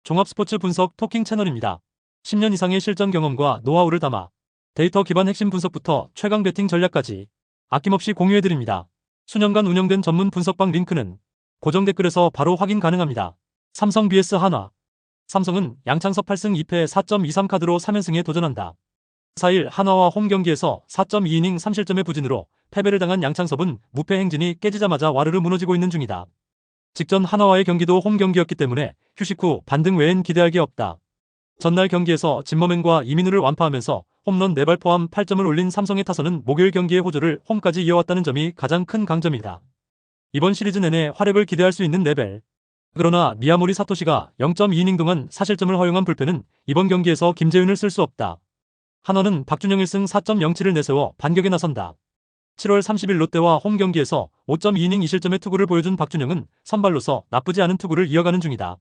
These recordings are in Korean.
종합 스포츠 분석 토킹 채널입니다. 10년 이상의 실전 경험과 노하우를 담아 데이터 기반 핵심 분석부터 최강 배팅 전략까지 아낌없이 공유해드립니다. 수년간 운영된 전문 분석방 링크는 고정 댓글에서 바로 확인 가능합니다. 삼성 vs 한화. 삼성은 양창섭 8승 2패 4.23 카드로 3연승에 도전한다. 4일 한화와 홈 경기에서 4.2이닝 3실점의 부진으로 패배를 당한 양창섭은 무패 행진이 깨지자마자 와르르 무너지고 있는 중이다. 직전 한화와의 경기도 홈 경기였기 때문에 휴식 후 반등 외엔 기대할 게 없다. 전날 경기에서 진머맨과 이민우를 완파하면서 홈런 4발 포함 8점을 올린 삼성의 타선은 목요일 경기의 호조를 홈까지 이어왔다는 점이 가장 큰 강점이다. 이번 시리즈 내내 활약을 기대할 수 있는 레벨. 그러나 미야모리 사토시가 0.2이닝 동안 사실점을 허용한 불펜은 이번 경기에서 김재윤을 쓸 수 없다. 한화는 박준영 1승 4.07을 내세워 반격에 나선다. 7월 30일 롯데와 홈 경기에서 5.2이닝 2실점의 투구를 보여준 박준영은 선발로서 나쁘지 않은 투구를 이어가는 중이다.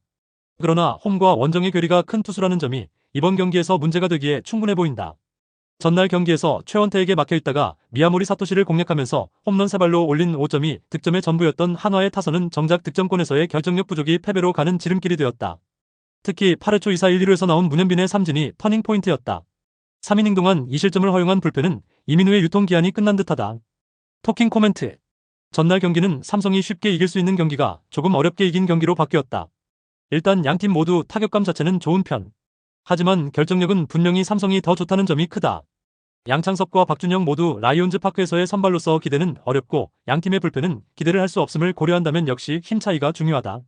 그러나 홈과 원정의 괴리가 큰 투수라는 점이 이번 경기에서 문제가 되기에 충분해 보인다. 전날 경기에서 최원태에게 막혀있다가 미야모리 사토시를 공략하면서 홈런 3발로 올린 5점이 득점의 전부였던 한화의 타선은 정작 득점권에서의 결정력 부족이 패배로 가는 지름길이 되었다. 특히 8회 초 2사 1, 2루에서 나온 문현빈의 삼진이 터닝포인트였다. 3이닝 동안 2실점을 허용한 불펜은 이민우의 유통기한이 끝난 듯하다. 토킹 코멘트. 전날 경기는 삼성이 쉽게 이길 수 있는 경기가 조금 어렵게 이긴 경기로 바뀌었다. 일단 양팀 모두 타격감 자체는 좋은 편. 하지만 결정력은 분명히 삼성이 더 좋다는 점이 크다. 양창섭과 박준영 모두 라이온즈 파크에서의 선발로서 기대는 어렵고 양팀의 불펜은 기대를 할 수 없음을 고려한다면 역시 힘 차이가 중요하다.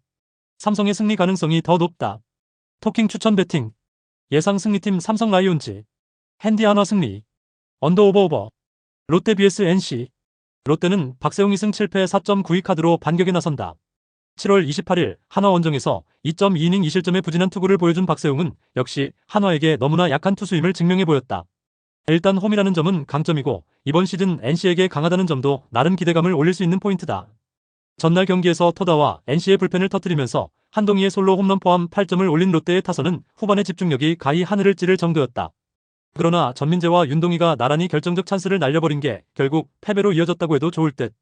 삼성의 승리 가능성이 더 높다. 토킹 추천 배팅. 예상 승리팀 삼성 라이온즈. 핸디 한화 승리. 언더 오버. 롯데 vs NC. 롯데는 박세웅 2승 7패 4.92 카드로 반격에 나선다. 7월 28일 한화 원정에서 2.2이닝 2실점의 부진한 투구를 보여준 박세웅은 역시 한화에게 너무나 약한 투수임을 증명해 보였다. 일단 홈이라는 점은 강점이고 이번 시즌 NC에게 강하다는 점도 나름 기대감을 올릴 수 있는 포인트다. 전날 경기에서 토다와 NC의 불펜을 터뜨리면서 한동희의 솔로 홈런 포함 8점을 올린 롯데의 타선은 후반의 집중력이 가히 하늘을 찌를 정도였다. 그러나 전민재와 윤동희가 나란히 결정적 찬스를 날려버린 게 결국 패배로 이어졌다고 해도 좋을 듯.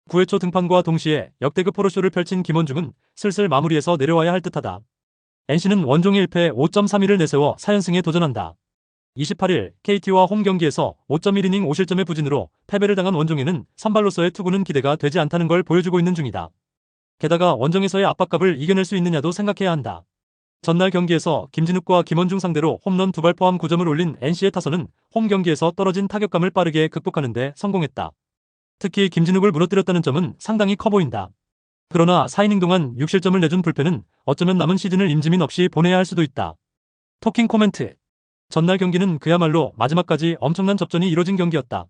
9회 초 등판과 동시에 역대급 포로쇼를 펼친 김원중은 슬슬 마무리해서 내려와야 할 듯하다. NC는 원종의 1패 5.31을 내세워 4연승에 도전한다. 28일 KT와 홈 경기에서 5.1이닝 5실점의 부진으로 패배를 당한 원종에는 선발로서의 투구는 기대가 되지 않다는 걸 보여주고 있는 중이다. 게다가 원정에서의 압박감을 이겨낼 수 있느냐도 생각해야 한다. 전날 경기에서 김진욱과 김원중 상대로 홈런 2발 포함 9점을 올린 NC의 타선은 홈 경기에서 떨어진 타격감을 빠르게 극복하는 데 성공했다. 특히 김진욱을 무너뜨렸다는 점은 상당히 커 보인다. 그러나 4이닝 동안 6실점을 내준 불펜은 어쩌면 남은 시즌을 임지민 없이 보내야 할 수도 있다. 토킹 코멘트. 전날 경기는 그야말로 마지막까지 엄청난 접전이 이뤄진 경기였다.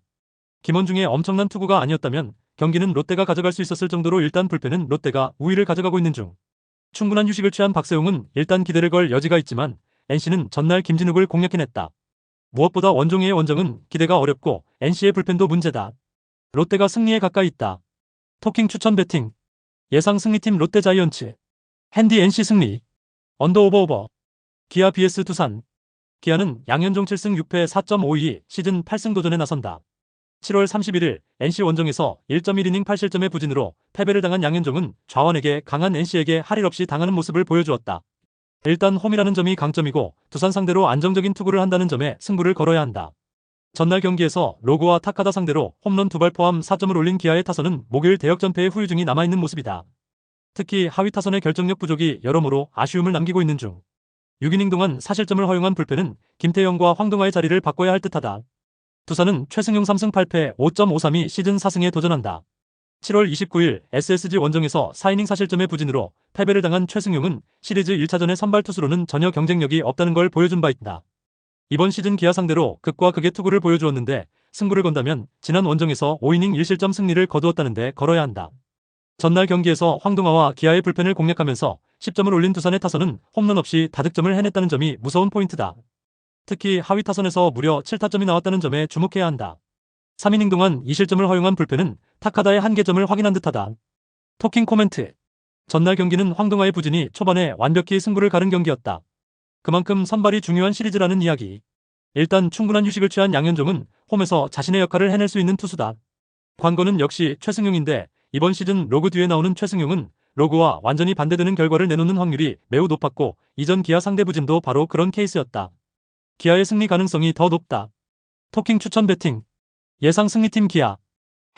김원중의 엄청난 투구가 아니었다면 경기는 롯데가 가져갈 수 있었을 정도로 일단 불펜은 롯데가 우위를 가져가고 있는 중. 충분한 휴식을 취한 박세웅은 일단 기대를 걸 여지가 있지만 NC는 전날 김진욱을 공략해냈다. 무엇보다 원종의 원정은 기대가 어렵고 NC의 불펜도 문제다. 롯데가 승리에 가까이 있다. 토킹 추천 배팅. 예상 승리팀 롯데 자이언츠. 핸디 NC 승리. 언더 오버. 기아 vs 두산. 기아는 양현종 7승 6패 4.52 시즌 8승 도전에 나선다. 7월 31일 NC 원정에서 1.1이닝 8실점의 부진으로 패배를 당한 양현종은 좌완에게 강한 NC에게 할 일 없이 당하는 모습을 보여주었다. 일단 홈이라는 점이 강점이고 두산 상대로 안정적인 투구를 한다는 점에 승부를 걸어야 한다. 전날 경기에서 로그와 타카다 상대로 홈런 2발 포함 4점을 올린 기아의 타선은 목요일 대역전패의 후유증이 남아있는 모습이다. 특히 하위 타선의 결정력 부족이 여러모로 아쉬움을 남기고 있는 중. 6이닝 동안 사실점을 허용한 불펜은 김태형과 황동아의 자리를 바꿔야 할 듯하다. 두산은 최승용 3승 8패 5.53이 시즌 4승에 도전한다. 7월 29일 SSG 원정에서 4이닝 사실점의 부진으로 패배를 당한 최승용은 시리즈 1차전의 선발 투수로는 전혀 경쟁력이 없다는 걸 보여준 바 있다. 이번 시즌 기아 상대로 극과 극의 투구를 보여주었는데 승부를 건다면 지난 원정에서 5이닝 1실점 승리를 거두었다는데 걸어야 한다. 전날 경기에서 황동아와 기아의 불펜을 공략하면서 10점을 올린 두산의 타선은 홈런 없이 다득점을 해냈다는 점이 무서운 포인트다. 특히 하위 타선에서 무려 7타점이 나왔다는 점에 주목해야 한다. 3이닝 동안 2실점을 허용한 불펜은 타카다의 한계점을 확인한 듯하다. 토킹 코멘트. 전날 경기는 황동아의 부진이 초반에 완벽히 승부를 가른 경기였다. 그만큼 선발이 중요한 시리즈라는 이야기. 일단 충분한 휴식을 취한 양현종은 홈에서 자신의 역할을 해낼 수 있는 투수다. 관건은 역시 최승용인데 이번 시즌 로그 뒤에 나오는 최승용은 로그와 완전히 반대되는 결과를 내놓는 확률이 매우 높았고 이전 기아 상대 부진도 바로 그런 케이스였다. 기아의 승리 가능성이 더 높다. 토킹 추천 배팅. 예상 승리팀 기아.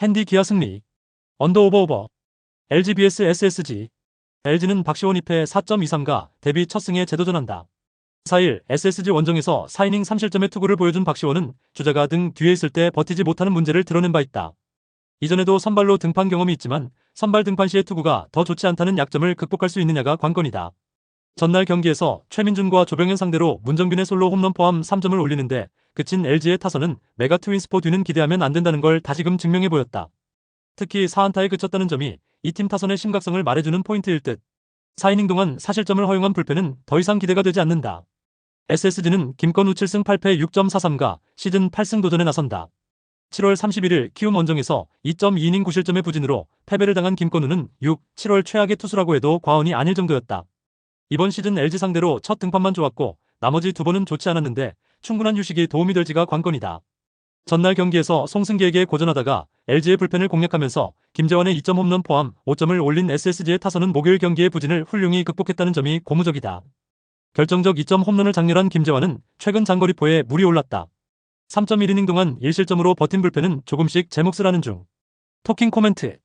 핸디 기아 승리. 언더 오버. LG vs SSG. LG는 박시원 2패 4.23가 데뷔 첫 승에 재도전한다. 4일 SSG 원정에서 4이닝 3실점의 투구를 보여준 박시원은 주자가 등 뒤에 있을 때 버티지 못하는 문제를 드러낸 바 있다. 이전에도 선발로 등판 경험이 있지만 선발 등판 시의 투구가 더 좋지 않다는 약점을 극복할 수 있느냐가 관건이다. 전날 경기에서 최민준과 조병현 상대로 문정균의 솔로 홈런 포함 3점을 올리는데 그친 LG의 타선은 메가 트윈스포 뒤는 기대하면 안 된다는 걸 다시금 증명해 보였다. 특히 4안타에 그쳤다는 점이 이 팀 타선의 심각성을 말해주는 포인트일 듯. 4이닝 동안 4실점을 허용한 불펜은 더 이상 기대가 되지 않는다. SSG는 김건우 7승 8패 6.43가 시즌 8승 도전에 나선다. 7월 31일 키움 원정에서 2.2이닝 9실점의 부진으로 패배를 당한 김건우는 7월 최악의 투수라고 해도 과언이 아닐 정도였다. 이번 시즌 LG 상대로 첫 등판만 좋았고 나머지 두 번은 좋지 않았는데 충분한 휴식이 도움이 될지가 관건이다. 전날 경기에서 송승기에게 고전하다가 LG의 불펜을 공략하면서 김재환의 2점 홈런 포함 5점을 올린 SSG의 타선은 목요일 경기의 부진을 훌륭히 극복했다는 점이 고무적이다. 결정적 2점 홈런을 장렬한 김재환은 최근 장거리포에 물이 올랐다. 3.1이닝 동안 1실점으로 버틴 불펜은 조금씩 제 몫을 하는 중. 토킹 코멘트.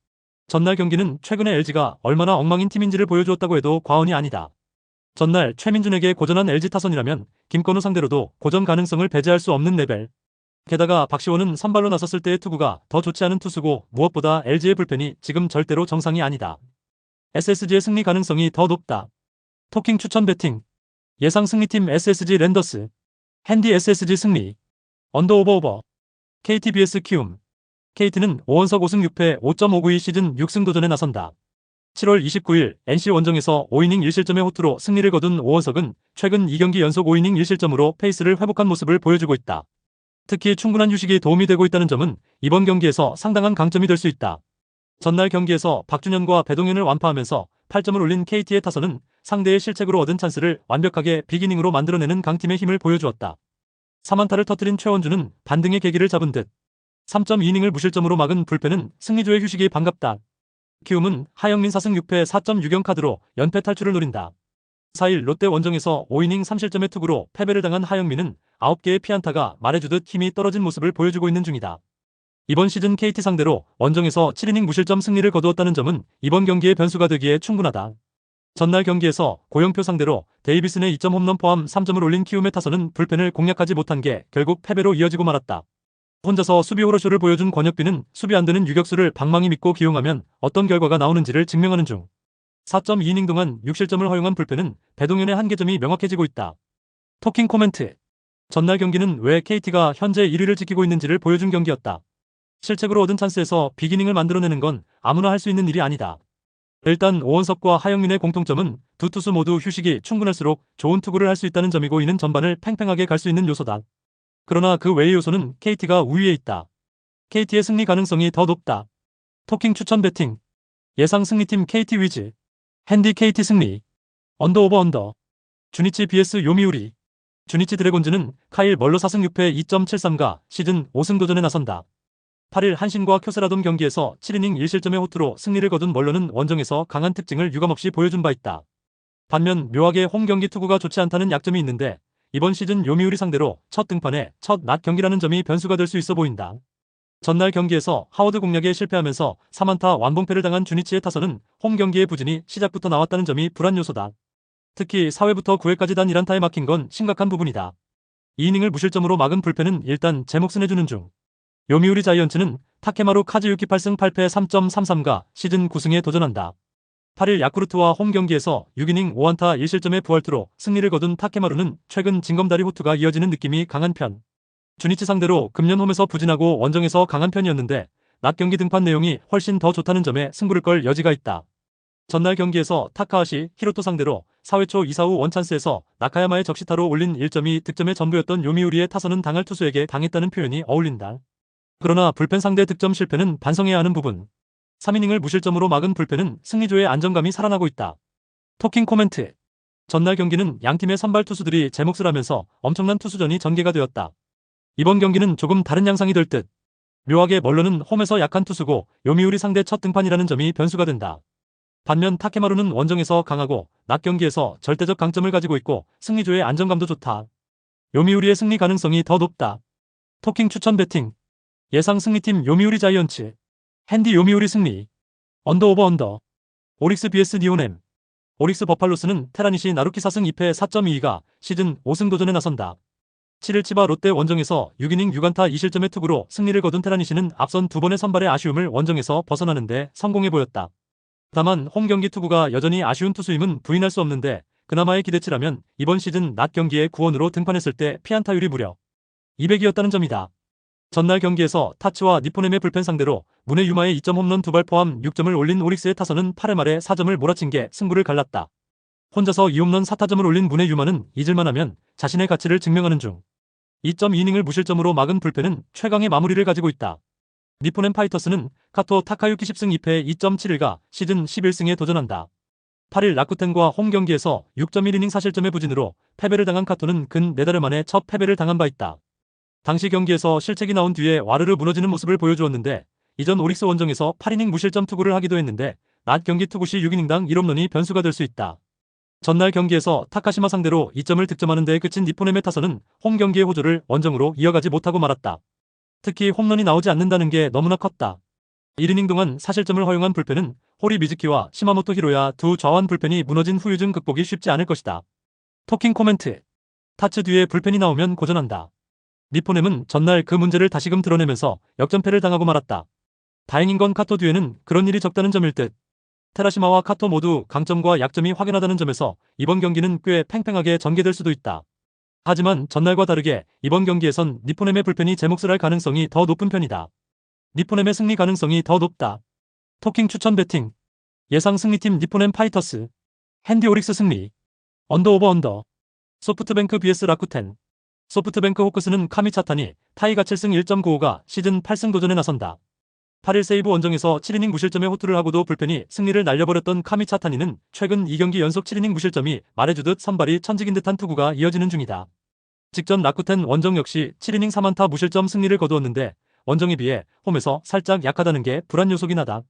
전날 경기는 최근에 LG가 얼마나 엉망인 팀인지를 보여주었다고 해도 과언이 아니다. 전날 최민준에게 고전한 LG 타선이라면 김건우 상대로도 고전 가능성을 배제할 수 없는 레벨. 게다가 박시원은 선발로 나섰을 때의 투구가 더 좋지 않은 투수고 무엇보다 LG의 불펜이 지금 절대로 정상이 아니다. SSG의 승리 가능성이 더 높다. 토킹 추천 배팅. 예상 승리팀 SSG 랜더스. 핸디 SSG 승리. 언더 오버. KT vs 키움. KT는 5원석 5승 6패 5.592 시즌 6승 도전에 나선다. 7월 29일 NC 원정에서 5이닝 1실점의 호투로 승리를 거둔 5원석은 최근 2경기 연속 5이닝 1실점으로 페이스를 회복한 모습을 보여주고 있다. 특히 충분한 휴식이 도움이 되고 있다는 점은 이번 경기에서 상당한 강점이 될 수 있다. 전날 경기에서 박준현과 배동현을 완파하면서 8점을 올린 KT의 타선은 상대의 실책으로 얻은 찬스를 완벽하게 빅이닝으로 만들어내는 강팀의 힘을 보여주었다. 3안타를 터뜨린 최원주는 반등의 계기를 잡은 듯 3.2이닝을 무실점으로 막은 불펜은 승리조의 휴식이 반갑다. 키움은 하영민 4승 6패 4.60 카드로 연패 탈출을 노린다. 4일 롯데 원정에서 5이닝 3실점의 투구로 패배를 당한 하영민은 9개의 피안타가 말해주듯 힘이 떨어진 모습을 보여주고 있는 중이다. 이번 시즌 KT 상대로 원정에서 7이닝 무실점 승리를 거두었다는 점은 이번 경기의 변수가 되기에 충분하다. 전날 경기에서 고영표 상대로 데이비슨의 2점 홈런 포함 3점을 올린 키움의 타선은 불펜을 공략하지 못한 게 결국 패배로 이어지고 말았다. 혼자서 수비 호러쇼를 보여준 권혁빈은 수비 안 되는 유격수를 방망이 믿고 기용하면 어떤 결과가 나오는지를 증명하는 중. 4.2이닝 동안 6실점을 허용한 불펜은 배동현의 한계점이 명확해지고 있다. 토킹 코멘트. 전날 경기는 왜 KT가 현재 1위를 지키고 있는지를 보여준 경기였다. 실책으로 얻은 찬스에서 빅이닝을 만들어내는 건 아무나 할 수 있는 일이 아니다. 일단 오원석과 하영민의 공통점은 두 투수 모두 휴식이 충분할수록 좋은 투구를 할 수 있다는 점이고 이는 전반을 팽팽하게 갈 수 있는 요소다. 그러나 그 외의 요소는 KT가 우위에 있다. KT의 승리 가능성이 더 높다. 토킹 추천 배팅. 예상 승리팀 KT 위즈. 핸디 KT 승리. 언더 오버. 주니치 vs 요미우리. 주니치 드래곤즈는 카일 멀로 4승 6패 2.73가 시즌 5승 도전에 나선다. 8일 한신과 쿄세라돔 경기에서 7이닝 1실점의 호투로 승리를 거둔 멀로는 원정에서 강한 특징을 유감없이 보여준 바 있다. 반면 묘하게 홈 경기 투구가 좋지 않다는 약점이 있는데 이번 시즌 요미우리 상대로 첫 등판에 첫 낮 경기라는 점이 변수가 될 수 있어 보인다. 전날 경기에서 하워드 공략에 실패하면서 3안타 완봉패를 당한 주니치의 타선은 홈 경기의 부진이 시작부터 나왔다는 점이 불안 요소다. 특히 4회부터 9회까지 단 1안타에 막힌 건 심각한 부분이다. 2이닝을 무실점으로 막은 불펜은 일단 제 몫은 해주는 중. 요미우리 자이언츠는 타케마루 카즈유키 8승 8패 3.33가 시즌 9승에 도전한다. 8일 야쿠르트와 홈 경기에서 6이닝 5안타 1실점의 부활투로 승리를 거둔 타케마루는 최근 징검다리 호투가 이어지는 느낌이 강한 편. 주니치 상대로 금년 홈에서 부진하고 원정에서 강한 편이었는데 낮 경기 등판 내용이 훨씬 더 좋다는 점에 승부를 걸 여지가 있다. 전날 경기에서 타카하시, 히로토 상대로 4회 초 2사후 원찬스에서 나카야마의 적시타로 올린 1점이 득점의 전부였던 요미우리의 타선은 당할 투수에게 당했다는 표현이 어울린다. 그러나 불펜 상대 득점 실패는 반성해야 하는 부분. 3이닝을 무실점으로 막은 불펜은 승리조의 안정감이 살아나고 있다. 토킹 코멘트. 전날 경기는 양팀의 선발 투수들이 제 몫을 하면서 엄청난 투수전이 전개가 되었다. 이번 경기는 조금 다른 양상이 될 듯. 묘하게 멀로는 홈에서 약한 투수고 요미우리 상대 첫 등판이라는 점이 변수가 된다. 반면 타케마루는 원정에서 강하고 낮 경기에서 절대적 강점을 가지고 있고 승리조의 안정감도 좋다. 요미우리의 승리 가능성이 더 높다. 토킹 추천 배팅. 예상 승리팀 요미우리 자이언츠. 핸디 요미우리 승리. 언더 오버 언더. 오릭스 vs 니오넴. 오릭스 버팔로스는 테라닛이 나루키 4승 2패 4.22가 시즌 5승 도전에 나선다. 7일 치바 롯데 원정에서 6이닝 6안타 2실점의 투구로 승리를 거둔 테라닛은 앞선 두 번의 선발의 아쉬움을 원정에서 벗어나는데 성공해 보였다. 다만 홈 경기 투구가 여전히 아쉬운 투수임은 부인할 수 없는데 그나마의 기대치라면 이번 시즌 낮 경기에 구원으로 등판했을 때 피안타율이 무려 200이었다는 점이다. 전날 경기에서 타츠와 니포넴의 불펜 상대로 문의 유마의 2점 홈런 2발 포함 6점을 올린 오릭스의 타선은 8회 말에 4점을 몰아친 게 승부를 갈랐다. 혼자서 2홈런 4타점을 올린 문의 유마는 잊을만하면 자신의 가치를 증명하는 중. 2.2이닝을 무실점으로 막은 불펜은 최강의 마무리를 가지고 있다. 니포넴 파이터스는 카토 타카유키 10승 2패 2.71가 시즌 11승에 도전한다. 8일 라쿠텐과 홈 경기에서 6.1이닝 4실점의 부진으로 패배를 당한 카토는 근 4달 만에 첫 패배를 당한 바 있다. 당시 경기에서 실책이 나온 뒤에 와르르 무너지는 모습을 보여주었는데 이전 오릭스 원정에서 8이닝 무실점 투구를 하기도 했는데 낮 경기 투구 시 6이닝당 1홈런이 변수가 될 수 있다. 전날 경기에서 타카시마 상대로 2점을 득점하는 데에 그친 니포넴의 타선은 홈 경기의 호조를 원정으로 이어가지 못하고 말았다. 특히 홈런이 나오지 않는다는 게 너무나 컸다. 1이닝 동안 4실점을 허용한 불펜은 호리 미즈키와 시마모토 히로야 두 좌완 불펜이 무너진 후유증 극복이 쉽지 않을 것이다. 토킹 코멘트. 타츠 뒤에 불펜이 나오면 고전한다. 니포넴은 전날 그 문제를 다시금 드러내면서 역전패를 당하고 말았다. 다행인 건 카토 뒤에는 그런 일이 적다는 점일 듯. 테라시마와 카토 모두 강점과 약점이 확연하다는 점에서 이번 경기는 꽤 팽팽하게 전개될 수도 있다. 하지만 전날과 다르게 이번 경기에선 니포넴의 불펜이 제 몫을 할 가능성이 더 높은 편이다. 니포넴의 승리 가능성이 더 높다. 토킹 추천 배팅. 예상 승리팀 니포넴 파이터스. 핸디 오릭스 승리. 언더 오버 언더. 소프트뱅크 vs 라쿠텐. 소프트뱅크 호크스는 카미차타니 타이가 7승 1.95가 시즌 8승 도전에 나선다. 8일 세이브 원정에서 7이닝 무실점의 호투를 하고도 불펜이 승리를 날려버렸던 카미차타니는 최근 2경기 연속 7이닝 무실점이 말해주듯 선발이 천직인 듯한 투구가 이어지는 중이다. 직전 라쿠텐 원정 역시 7이닝 3안타 무실점 승리를 거두었는데 원정에 비해 홈에서 살짝 약하다는 게 불안 요소긴 하다.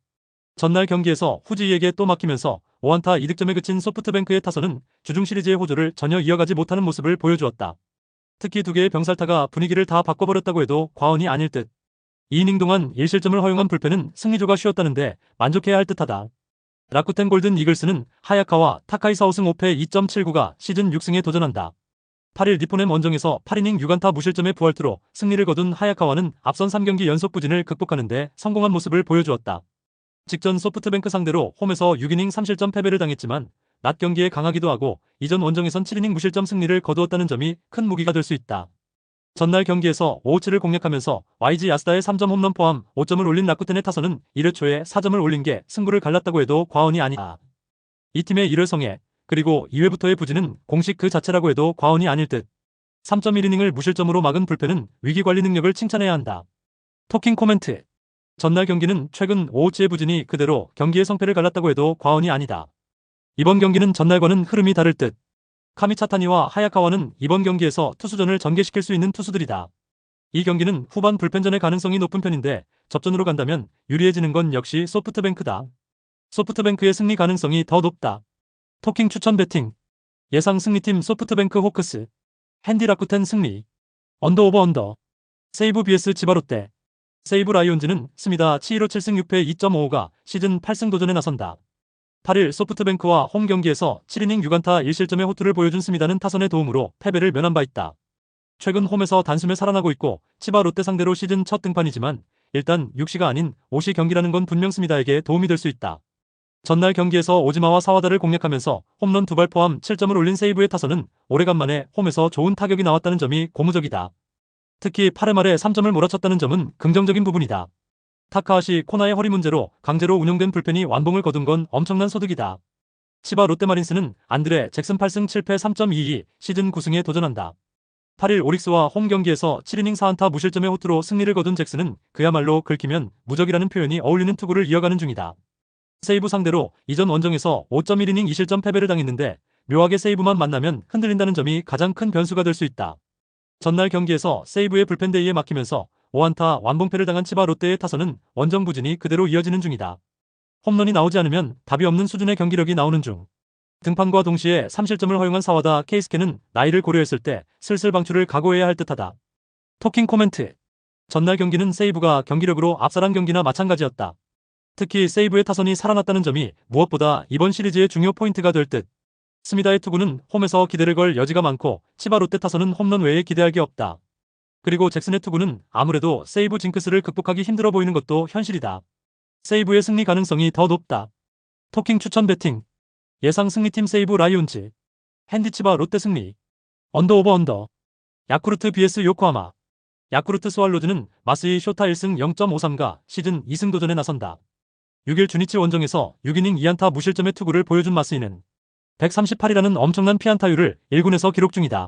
전날 경기에서 후지이에게 또 막히면서 5안타 2득점에 그친 소프트뱅크의 타선은 주중 시리즈의 호조를 전혀 이어가지 못하는 모습을 보여주었다. 특히 두 개의 병살타가 분위기를 다 바꿔버렸다고 해도 과언이 아닐 듯. 2이닝 동안 1실점을 허용한 불펜은 승리조가 쉬었다는데 만족해야 할 듯하다. 라쿠텐 골든 이글스는 하야카와 타카이 4호승 5패 2.79가 시즌 6승에 도전한다. 8일 니포넴 원정에서 8이닝 6안타 무실점의 부활투로 승리를 거둔 하야카와는 앞선 3경기 연속 부진을 극복하는데 성공한 모습을 보여주었다. 직전 소프트뱅크 상대로 홈에서 6이닝 3실점 패배를 당했지만 낮 경기에 강하기도 하고 이전 원정에선 7이닝 무실점 승리를 거두었다는 점이 큰 무기가 될 수 있다. 전날 경기에서 5호치를 공략하면서 YG 야스다의 3점 홈런 포함 5점을 올린 라쿠텐의 타선은 1회 초에 4점을 올린 게 승부를 갈랐다고 해도 과언이 아니다. 이 팀의 1회 성해 그리고 2회부터의 부진은 공식 그 자체라고 해도 과언이 아닐 듯. 3.1이닝을 무실점으로 막은 불펜은 위기관리 능력을 칭찬해야 한다. 토킹 코멘트. 전날 경기는 최근 5호치의 부진이 그대로 경기의 성패를 갈랐다고 해도 과언이 아니다. 이번 경기는 전날과는 흐름이 다를 듯. 카미차타니와 하야카와는 이번 경기에서 투수전을 전개시킬 수 있는 투수들이다. 이 경기는 후반 불펜전의 가능성이 높은 편인데 접전으로 간다면 유리해지는 건 역시 소프트뱅크다. 소프트뱅크의 승리 가능성이 더 높다. 토킹 추천 배팅. 예상 승리팀 소프트뱅크 호크스. 핸디 라쿠텐 승리. 언더 오버 언더. 세이브 vs 지바롯데. 세이브 라이온즈는 스미다 치히로 7승 6패 2.55가 시즌 8승 도전에 나선다. 8일 소프트뱅크와 홈 경기에서 7이닝 6안타 1실점의 호투를 보여준 스미다는 타선의 도움으로 패배를 면한 바 있다. 최근 홈에서 단숨에 살아나고 있고 치바 롯데 상대로 시즌 첫 등판이지만 일단 6시가 아닌 5시 경기라는 건 분명 스미다에게 도움이 될 수 있다. 전날 경기에서 오지마와 사와다를 공략하면서 홈런 2발 포함 7점을 올린 세이브의 타선은 오래간만에 홈에서 좋은 타격이 나왔다는 점이 고무적이다. 특히 8회 말에 3점을 몰아쳤다는 점은 긍정적인 부분이다. 타카하시 코나의 허리 문제로 강제로 운영된 불펜이 완봉을 거둔 건 엄청난 소득이다. 치바 롯데마린스는 안드레 잭슨 8승 7패 3.22 시즌 9승에 도전한다. 8일 오릭스와 홈 경기에서 7이닝 4안타 무실점의 호투로 승리를 거둔 잭슨은 그야말로 긁히면 무적이라는 표현이 어울리는 투구를 이어가는 중이다. 세이브 상대로 이전 원정에서 5.1이닝 2실점 패배를 당했는데 묘하게 세이브만 만나면 흔들린다는 점이 가장 큰 변수가 될 수 있다. 전날 경기에서 세이브의 불펜 대이에 막히면서 5안타 완봉패를 당한 치바 롯데의 타선은 원정 부진이 그대로 이어지는 중이다. 홈런이 나오지 않으면 답이 없는 수준의 경기력이 나오는 중. 등판과 동시에 3실점을 허용한 사와다 케이스케는 나이를 고려했을 때 슬슬 방출을 각오해야 할 듯하다. 토킹 코멘트. 전날 경기는 세이브가 경기력으로 압살한 경기나 마찬가지였다. 특히 세이브의 타선이 살아났다는 점이 무엇보다 이번 시리즈의 중요 포인트가 될 듯. 스미다의 투구는 홈에서 기대를 걸 여지가 많고 치바 롯데 타선은 홈런 외에 기대할 게 없다. 그리고 잭슨의 투구는 아무래도 세이브 징크스를 극복하기 힘들어 보이는 것도 현실이다. 세이브의 승리 가능성이 더 높다. 토킹 추천 배팅. 예상 승리팀 세이브 라이온즈. 핸디 치바 롯데 승리. 언더 오버 언더. 야쿠르트 vs 요코하마. 야쿠르트 스왈로즈는 마스이 쇼타 1승 0.53가 시즌 2승 도전에 나선다. 6일 주니치 원정에서 6이닝 2안타 무실점의 투구를 보여준 마스이는 138이라는 엄청난 피안타율을 1군에서 기록 중이다.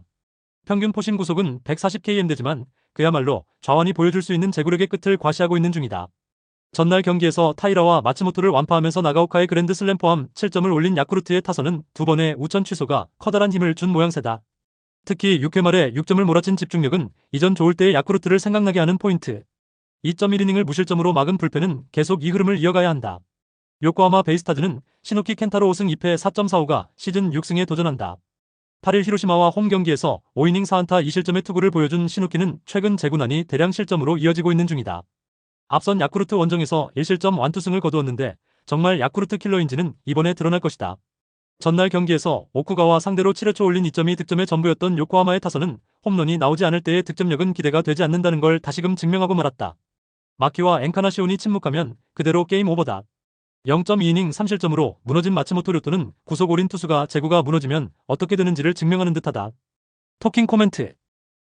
평균 포신 구속은 140km대지만 그야말로 좌완이 보여줄 수 있는 제구력의 끝을 과시하고 있는 중이다. 전날 경기에서 타이라와 마츠모토를 완파하면서 나가오카의 그랜드 슬램 포함 7점을 올린 야쿠르트의 타선은 2번의 우천 취소가 커다란 힘을 준 모양새다. 특히 6회 말에 6점을 몰아친 집중력은 이전 좋을 때의 야쿠르트를 생각나게 하는 포인트. 2.1이닝을 무실점으로 막은 불펜은 계속 이 흐름을 이어가야 한다. 요코하마 베이스타즈는 시노키 켄타로 5승 2패 4.45가 시즌 6승에 도전한다. 8일 히로시마와 홈 경기에서 5이닝 4안타 2실점의 투구를 보여준 시노키는 최근 제구난이 대량 실점으로 이어지고 있는 중이다. 앞선 야쿠르트 원정에서 1실점 완투승을 거두었는데 정말 야쿠르트 킬러인지는 이번에 드러날 것이다. 전날 경기에서 오쿠가와 상대로 7회 초 올린 2점이 득점의 전부였던 요코하마의 타선은 홈런이 나오지 않을 때의 득점력은 기대가 되지 않는다는 걸 다시금 증명하고 말았다. 마키와 엔카나시온이 침묵하면 그대로 게임 오버다. 0.2이닝 3실점으로 무너진 마츠모토 료토는 구속 올인 투수가 제구가 무너지면 어떻게 되는지를 증명하는 듯하다. 토킹 코멘트.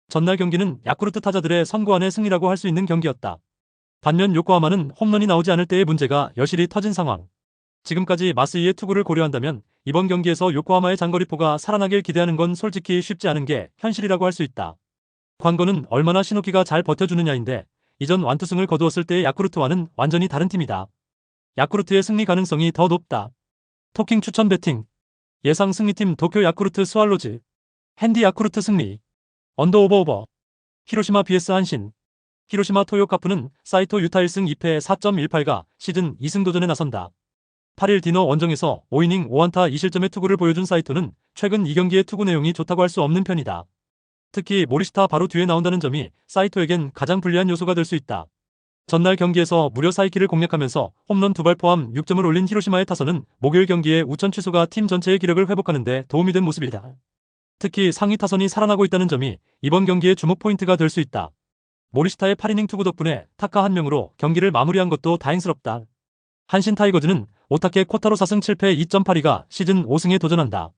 전날 경기는 야쿠르트 타자들의 선구안의 승리라고 할 수 있는 경기였다. 반면 요코하마는 홈런이 나오지 않을 때의 문제가 여실히 터진 상황. 지금까지 마스이의 투구를 고려한다면 이번 경기에서 요코하마의 장거리포가 살아나길 기대하는 건 솔직히 쉽지 않은 게 현실이라고 할 수 있다. 관건은 얼마나 시노키가 잘 버텨주느냐인데 이전 완투승을 거두었을 때의 야쿠르트와는 완전히 다른 팀이다. 야쿠르트의 승리 가능성이 더 높다. 토킹 추천 배팅. 예상 승리팀 도쿄 야쿠르트 스왈로즈. 핸디 야쿠르트 승리. 언더 오버 오버. 히로시마 vs 한신. 히로시마 토요카프는 사이토 유타 1승 2패 4.18가 시즌 2승 도전에 나선다. 8일 디너 원정에서 5이닝 5안타 2실점의 투구를 보여준 사이토는 최근 2경기의 투구 내용이 좋다고 할 수 없는 편이다. 특히 모리시타 바로 뒤에 나온다는 점이 사이토에겐 가장 불리한 요소가 될 수 있다. 전날 경기에서 무려 사이키를 공략하면서 홈런 2발 포함 6점을 올린 히로시마의 타선은 목요일 경기에 우천 취소가 팀 전체의 기력을 회복하는 데 도움이 된 모습이다. 특히 상위 타선이 살아나고 있다는 점이 이번 경기의 주목 포인트가 될 수 있다. 모리시타의 8이닝 투구 덕분에 타카 한 명으로 경기를 마무리한 것도 다행스럽다. 한신 타이거즈는 오타케 코타로 4승 7패 2.82가 시즌 5승에 도전한다.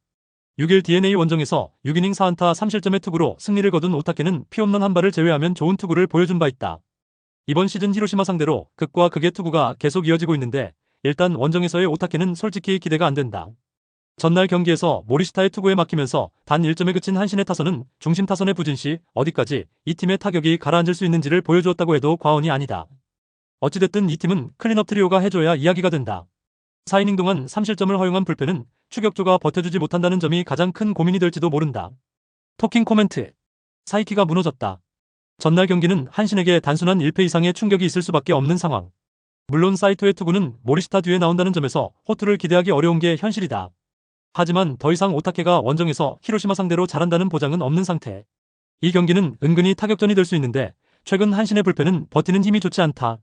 6일 DNA 원정에서 6이닝 4안타 3실점의 투구로 승리를 거둔 오타케는 피홈런 한 발을 제외하면 좋은 투구를 보여준 바 있다. 이번 시즌 히로시마 상대로 극과 극의 투구가 계속 이어지고 있는데 일단 원정에서의 오타케는 솔직히 기대가 안 된다. 전날 경기에서 모리시타의 투구에 막히면서 단 1점에 그친 한신의 타선은 중심 타선의 부진 시 어디까지 이 팀의 타격이 가라앉을 수 있는지를 보여주었다고 해도 과언이 아니다. 어찌됐든 이 팀은 클린업 트리오가 해줘야 이야기가 된다. 4이닝 동안 3실점을 허용한 불펜은 추격조가 버텨주지 못한다는 점이 가장 큰 고민이 될지도 모른다. 토킹 코멘트. 사이키가 무너졌다. 전날 경기는 한신에게 단순한 1패 이상의 충격이 있을 수밖에 없는 상황. 물론 사이토의 투구는 모리시타 뒤에 나온다는 점에서 호투를 기대하기 어려운 게 현실이다. 하지만 더 이상 오타케가 원정에서 히로시마 상대로 잘한다는 보장은 없는 상태. 이 경기는 은근히 타격전이 될 수 있는데 최근 한신의 불펜은 버티는 힘이 좋지 않다.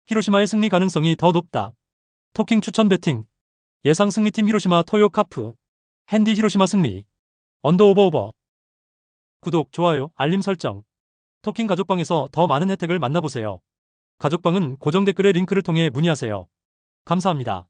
히로시마의 승리 가능성이 더 높다. 토킹 추천 배팅. 예상 승리팀 히로시마 토요카프. 핸디 히로시마 승리. 언더 오버 오버. 구독, 좋아요, 알림 설정. 토킹 가족방에서 더 많은 혜택을 만나보세요. 가족방은 고정 댓글의 링크를 통해 문의하세요. 감사합니다.